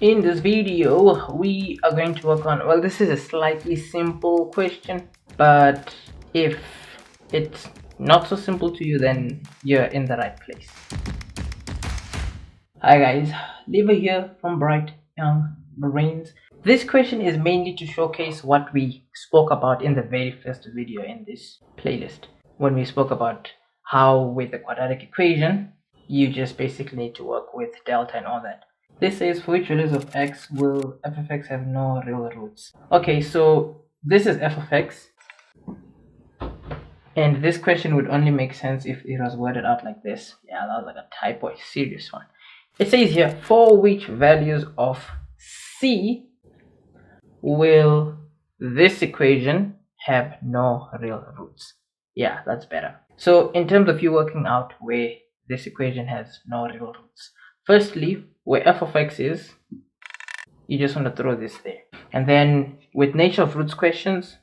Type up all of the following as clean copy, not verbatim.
In this video, we are going to work on, well, this is a slightly simple question, but if it's not so simple to you, then you're in the right place. Hi guys, Liva here from Bright Young Brains. This question is mainly to showcase what we spoke about in the very first video in this playlist, when we spoke about how with the quadratic equation, you just basically need to work with delta and all that. This says for which values of x will f of x have no real roots. Okay, so this is f of x, and this question would only make sense if it was worded out like this. Yeah, that was like a typo, a serious one. It says here, for which values of c will this equation have no real roots? Yeah, that's better. So in terms of you working out where this equation has no real roots, firstly, where f of x is, you just want to throw this there. And then with nature of roots questions,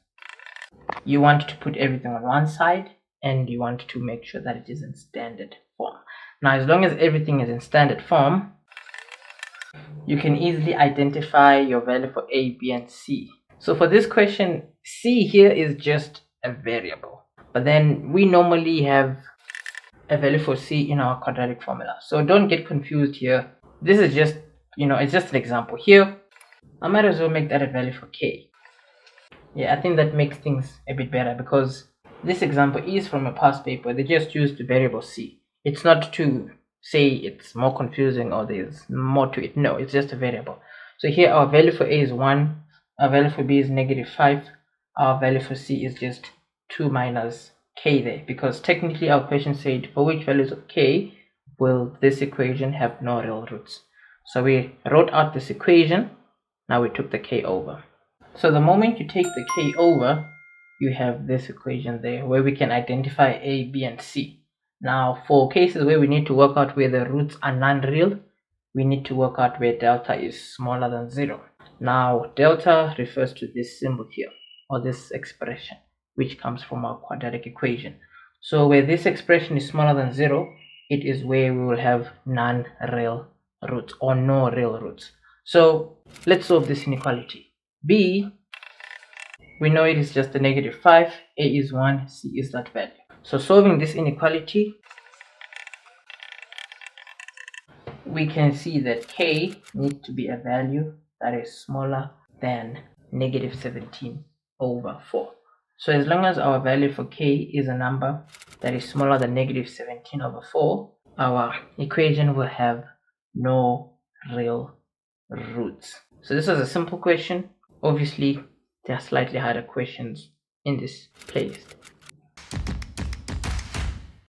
you want to put everything on one side and you want to make sure that it is in standard form. Now, as long as everything is in standard form, you can easily identify your value for a, b, and c. So for this question, c here is just a variable, but then we normally have a value for c in our quadratic formula, so don't get confused here. This is just, it's just an example. Here I might as well make that a value for k. Yeah, I think that makes things a bit better, because this example is from a past paper. They just used the variable c. It's not to say it's more confusing or there's more to it. No, it's just a variable. So here our value for a is 1, our value for b is -5, our value for c is just 2 minus k there, because technically our question said for which values of k will this equation have no real roots. So we wrote out this equation. Now we took the k over. So the moment you take the k over, you have this equation there where we can identify a, b, and c. Now for cases where we need to work out where the roots are non-real, we need to work out where delta is smaller than 0. Now delta refers to this symbol here, or this expression, which comes from our quadratic equation. So where this expression is smaller than 0, it is where we will have non-real roots or no real roots. So let's solve this inequality. B, we know it is just a -5, a is 1, c is that value. So solving this inequality, we can see that k needs to be a value that is smaller than -17/4. So as long as our value for k is a number that is smaller than -17/4, our equation will have no real roots. So this is a simple question. Obviously, there are slightly harder questions in this playlist.